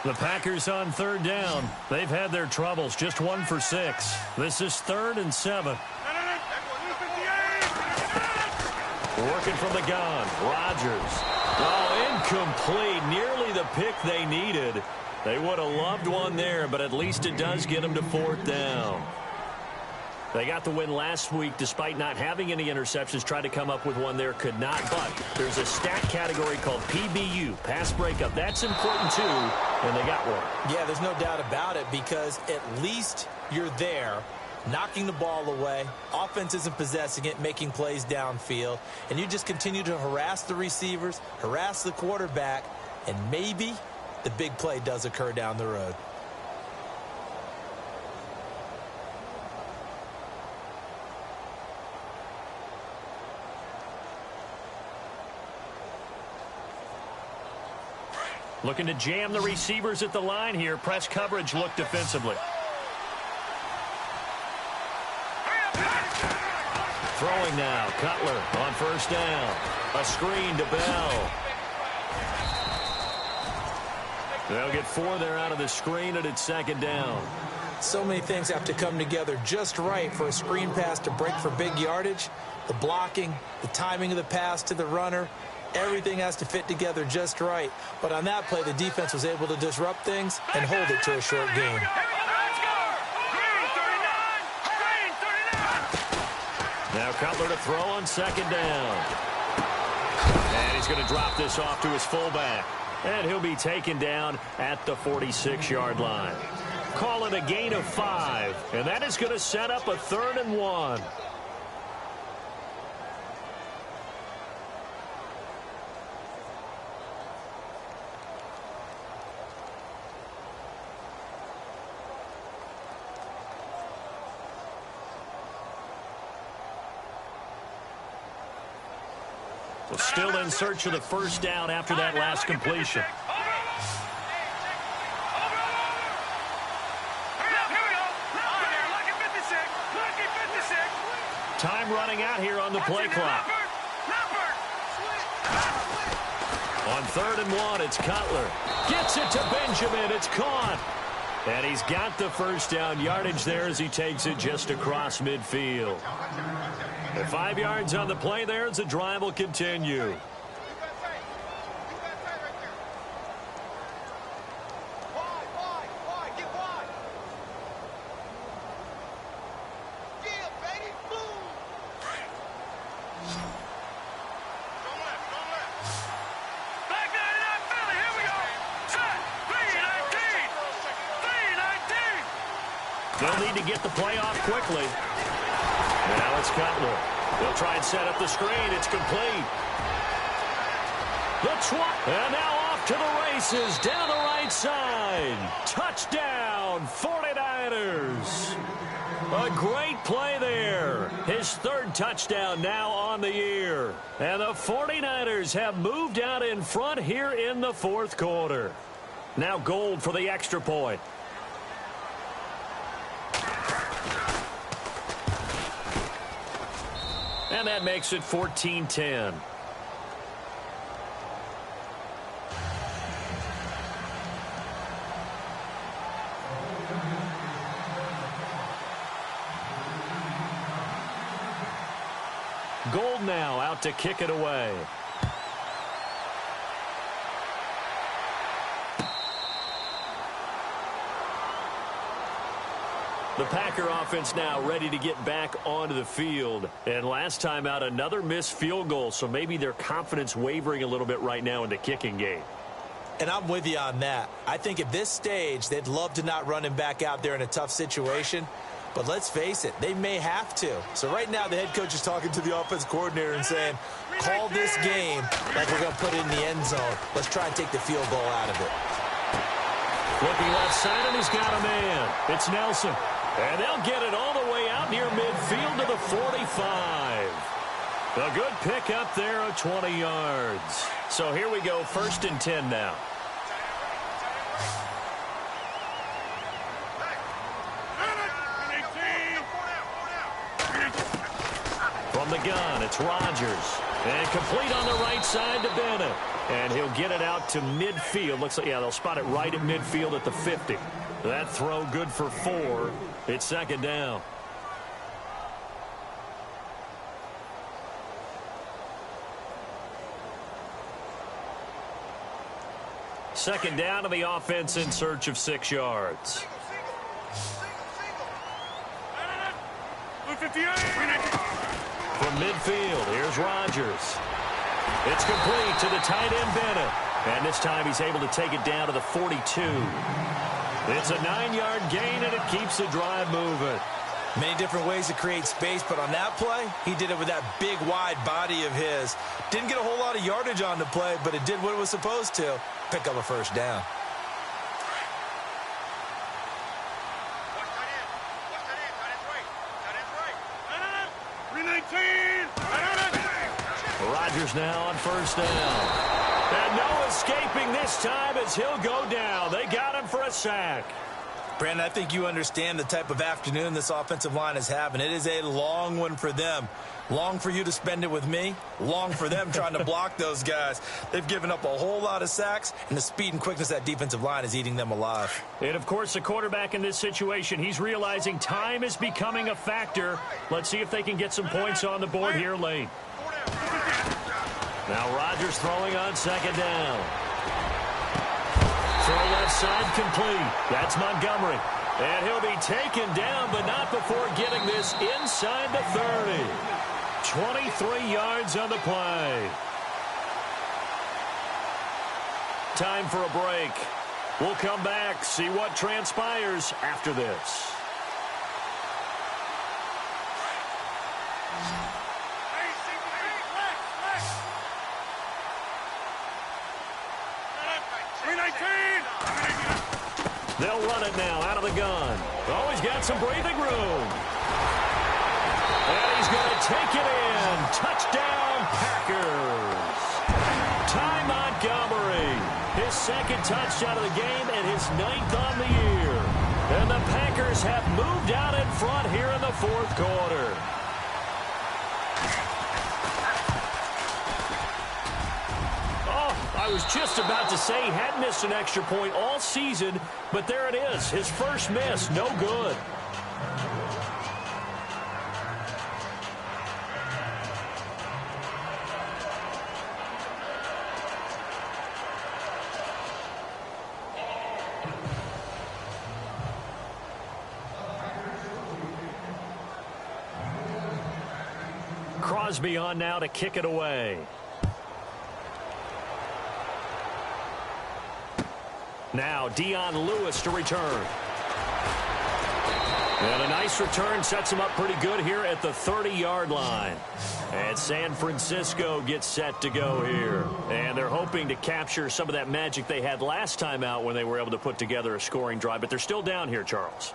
The Packers on 3rd down. They've had their troubles, just 1 for 6. This is 3rd and 7. Working from the gun, Rodgers. Oh, incomplete. Nearly the pick they needed. They would have loved one there, but at least it does get them to 4th down. They got the win last week despite not having any interceptions. Tried to come up with one there, could not. But there's a stat category called PBU, pass breakup. That's important too, and they got one. Yeah, there's no doubt about it, because at least you're there, knocking the ball away. Offense isn't possessing it, making plays downfield. And you just continue to harass the receivers, harass the quarterback, and maybe the big play does occur down the road. Looking to jam the receivers at the line here. Press coverage look defensively. Throwing now. Cutler on first down. A screen to Bell. They'll get 4 there out of the screen, and it's 2nd down. So many things have to come together just right for a screen pass to break for big yardage. The blocking, the timing of the pass to the runner. Everything has to fit together just right. But on that play, the defense was able to disrupt things and hold it to a short game. Now Cutler to throw on 2nd down. And he's going to drop this off to his fullback. And he'll be taken down at the 46-yard line. Call it a gain of 5. And that is going to set up a 3rd and 1. Well, still in search of the first down after that last completion. Time running out here on the play clock. On 3rd and 1, it's Cutler. Gets it to Benjamin. It's caught. And he's got the first down yardage there as he takes it just across midfield. The 5 yards on the play there as the drive will continue. They'll need to get the play off quickly. Now it's Cutler. They'll try and set up the screen. It's complete. The swat. And now off to the races down the right side. Touchdown, 49ers. A great play there. His 3rd touchdown now on the year. And the 49ers have moved out in front here in the 4th quarter. Now Gold for the extra point. And that makes it 14-10. Gold now out to kick it away. The Packer offense now ready to get back onto the field. And last time out, another missed field goal, so maybe their confidence wavering a little bit right now in the kicking game. And I'm with you on that. I think at this stage, they'd love to not run him back out there in a tough situation. But let's face it, they may have to. So right now, the head coach is talking to the offense coordinator and saying, call this game like we're going to put it in the end zone. Let's try and take the field goal out of it. Looking left side, and he's got a man. It's Nelson. And they'll get it all the way out near midfield to the 45. A good pick up there of 20 yards. So here we go, 1st and 10 now. From the gun, it's Rodgers. And complete on the right side to Bennett. And he'll get it out to midfield. Looks like, yeah, they'll spot it right at midfield at the 50. That throw good for 4. It's 2nd down. Second down to the offense in search of 6 yards. From midfield, here's Rodgers. It's complete to the tight end Bennett. And this time he's able to take it down to the 42. It's a 9-yard gain, and it keeps the drive moving. Many different ways to create space, but on that play, he did it with that big, wide body of his. Didn't get a whole lot of yardage on the play, but it did what it was supposed to. Pick up a first down. Rodgers now on first down. And no escaping this time as he'll go down. They got him for a sack. Brandon, I think you understand the type of afternoon this offensive line is having. It is a long one for them. Long for you to spend it with me. Long for them trying to block those guys. They've given up a whole lot of sacks, and the speed and quickness of that defensive line is eating them alive. And, of course, the quarterback in this situation, he's realizing time is becoming a factor. Let's see if they can get some points on the board here late. Now Rodgers throwing on second down. Throw left side complete. That's Montgomery. And he'll be taken down, but not before getting this inside the 30. 23 yards on the play. Time for a break. We'll come back, see what transpires after this. They'll run it now out of the gun. Always got some breathing room. And he's going to take it in. Touchdown, Packers. Ty Montgomery, his second touchdown of the game and his 9th on the year. And the Packers have moved out in front here in the fourth quarter. I was just about to say he hadn't missed an extra point all season, but there it is. His first miss, no good. Crosby on now to kick it away. Now Dion Lewis to return. And a nice return sets him up pretty good here at the 30-yard line. And San Francisco gets set to go here. And they're hoping to capture some of that magic they had last time out when they were able to put together a scoring drive. But they're still down here, Charles.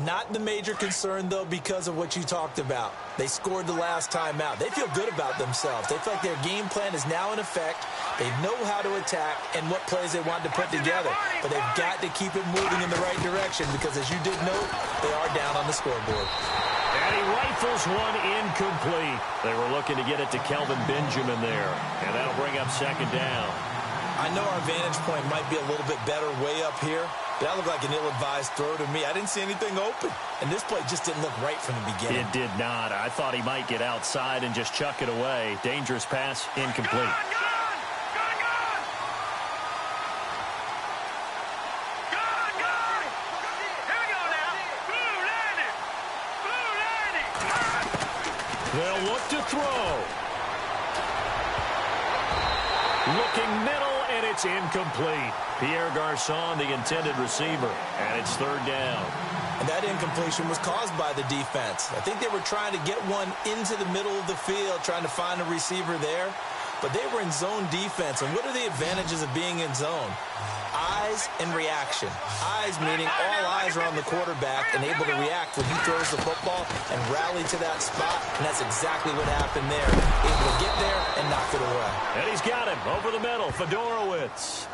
Not the major concern, though, because of what you talked about. They scored the last time out. They feel good about themselves. They feel like their game plan is now in effect. They know how to attack and what plays they want to put together. But they've got to keep it moving in the right direction because, as you did note, they are down on the scoreboard. And he rifles one incomplete. They were looking to get it to Kelvin Benjamin there. And that'll bring up second down. I know our vantage point might be a little bit better way up here. That looked like an ill-advised throw to me. I didn't see anything open. And this play just didn't look right from the beginning. It did not. I thought he might get outside and just chuck it away. Dangerous pass, incomplete. They'll look to throw. Looking middle, and it's incomplete. Pierre Garçon, the intended receiver, and it's third down. And that incompletion was caused by the defense. I think they were trying to get one into the middle of the field, trying to find a receiver there. But they were in zone defense. And what are the advantages of being in zone? Eyes and reaction. Eyes meaning all eyes are on the quarterback and able to react when he throws the football and rally to that spot. And that's exactly what happened there. Able to get there and knock it away. And he's got him over the middle, Fedorowicz.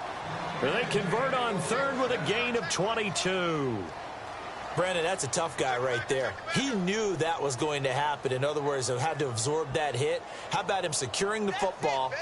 They convert on third with a gain of 22. Brandon, that's a tough guy right there. He knew that was going to happen. In other words, he had to absorb that hit. How about him securing the football,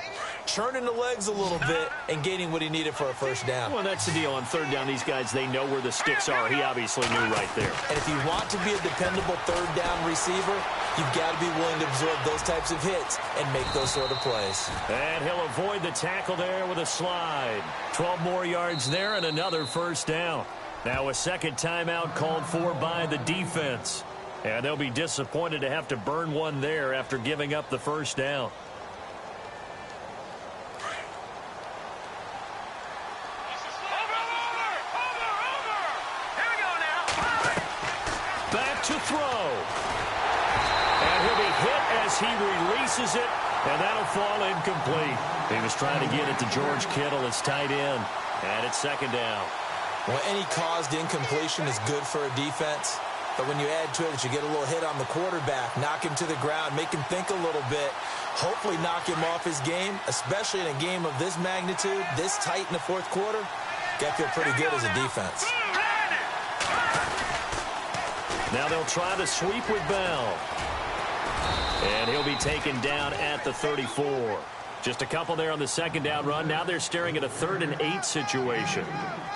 churning the legs a little bit, and gaining what he needed for a first down? Well, that's the deal. On third down, these guys, they know where the sticks are. He obviously knew right there. And if you want to be a dependable third down receiver, you've got to be willing to absorb those types of hits and make those sort of plays. And he'll avoid the tackle there with a slide. 12 more yards there and another first down. Now a second timeout called for by the defense. And they'll be disappointed to have to burn one there after giving up the first down. Back to throw. And he'll be hit as he releases it. And that'll fall incomplete. He was trying to get it to George Kittle as tight end. And it's second down. Well, any caused incompletion is good for a defense. But when you add to it that you get a little hit on the quarterback, knock him to the ground, make him think a little bit, hopefully knock him off his game, especially in a game of this magnitude, this tight in the fourth quarter, got to feel pretty good as a defense. Now they'll try to sweep with Bell. And he'll be taken down at the 34. Just a couple there on the second down run. Now they're staring at a 3rd and 8 situation.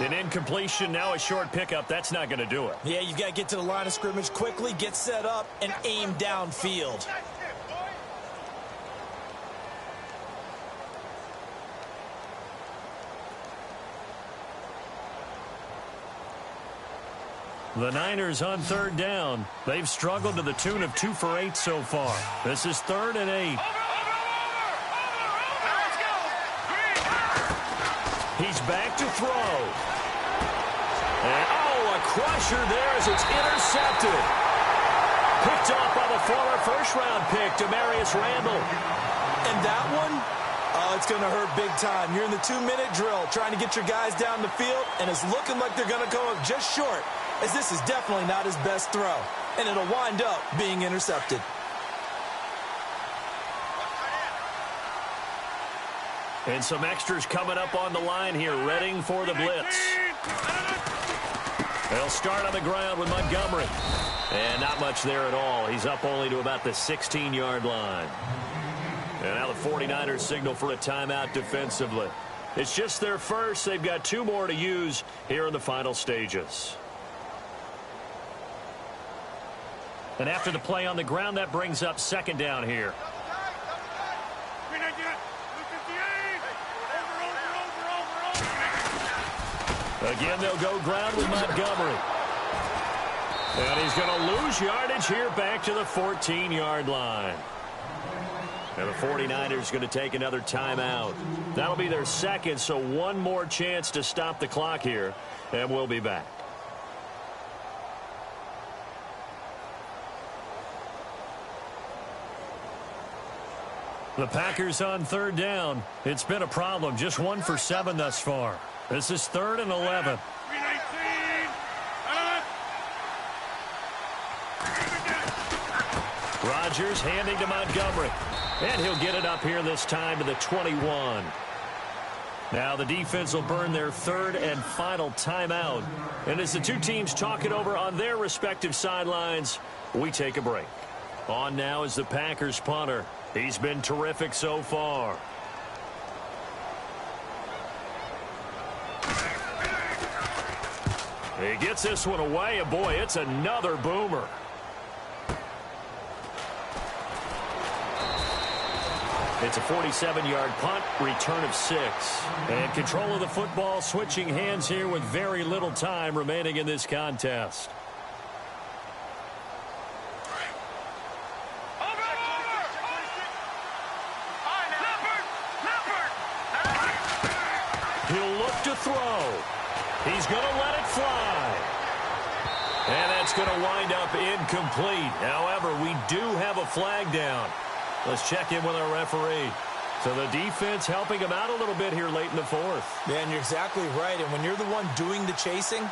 An incompletion, now a short pickup. That's not going to do it. Yeah, you've got to get to the line of scrimmage quickly, get set up, and aim downfield. The Niners on third down. They've struggled to the tune of 2 for 8 so far. This is 3rd and 8. He's back to throw. And, a crusher there as it's intercepted. Picked off by the former first-round pick, Demarius Randall. And that one, it's going to hurt big time. You're in the 2-minute drill trying to get your guys down the field, and it's looking like they're going to come up just short, as this is definitely not his best throw. And it'll wind up being intercepted. And some extras coming up on the line here, readying for the blitz. They'll start on the ground with Montgomery. And not much there at all. He's up only to about the 16-yard line. And now the 49ers signal for a timeout defensively. It's just their first. They've got 2 more to use here in the final stages. And after the play on the ground, that brings up second down here. Again, they'll go ground with Montgomery. And he's going to lose yardage here back to the 14-yard line. And the 49ers going to take another timeout. That'll be their second, so one more chance to stop the clock here. And we'll be back. The Packers on third down. It's been a problem. Just 1 for 7 thus far. This is 3rd and 11. Rodgers handing to Montgomery. And he'll get it up here this time to the 21. Now the defense will burn their 3rd and final timeout. And as the 2 teams talk it over on their respective sidelines, we take a break. On now is the Packers punter. He's been terrific so far. He gets this one away, and boy, it's another boomer. It's a 47-yard punt, return of 6. And control of the football switching hands here with very little time remaining in this contest. He'll look to throw. He's going to let it fly. And that's going to wind up incomplete. However, we do have a flag down. Let's check in with our referee. So the defense helping him out a little bit here late in the 4th. Yeah, and you're exactly right. And when you're the one doing the chasing,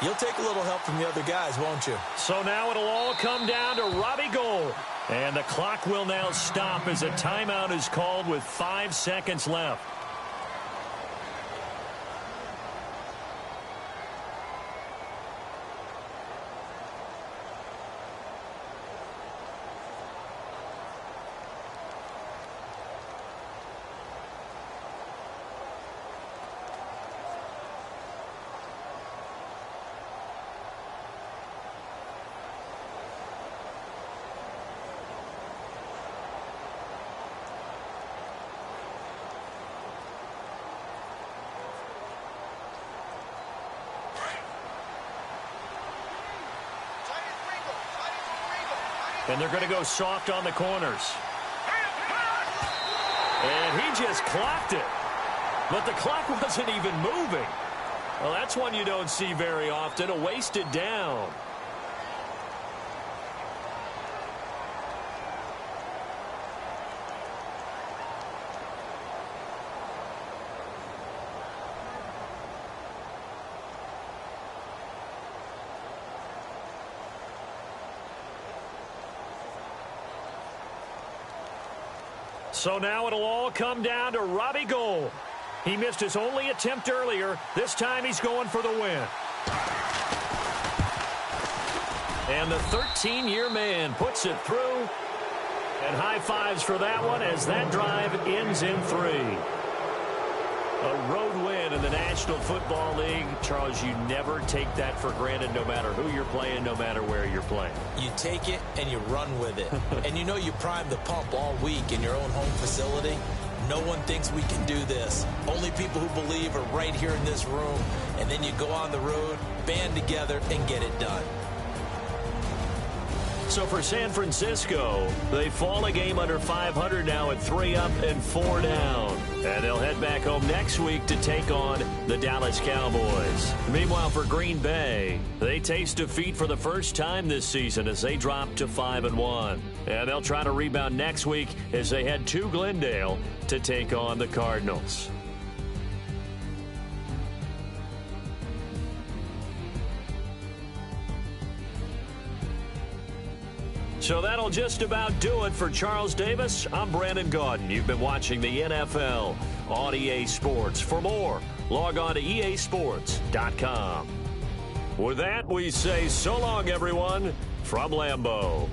you'll take a little help from the other guys, won't you? So now it'll all come down to Robbie Gould. And the clock will now stop as a timeout is called with 5 seconds left. And they're going to go soft on the corners. And he just clocked it. But the clock wasn't even moving. Well, that's one you don't see very often, a wasted down. So now it'll all come down to Robbie Gould. He missed his only attempt earlier. This time he's going for the win. And the 13-year man puts it through. And high fives for that one as that drive ends in 3. A road win in the National Football League. Charles, you never take that for granted no matter who you're playing, no matter where you're playing. You take it and you run with it. And you know you prime the pump all week in your own home facility. No one thinks we can do this. Only people who believe are right here in this room. And then you go on the road, band together, and get it done. So for San Francisco, they fall a game under 500 now at 3 up and 4 down. And they'll head back home next week to take on the Dallas Cowboys. Meanwhile, for Green Bay, they taste defeat for the first time this season as they drop to 5-1. And they'll try to rebound next week as they head to Glendale to take on the Cardinals. So that'll just about do it for Charles Davis. I'm Brandon Gaudin. You've been watching the NFL on EA Sports. For more, log on to easports.com. With that, we say so long, everyone, from Lambeau.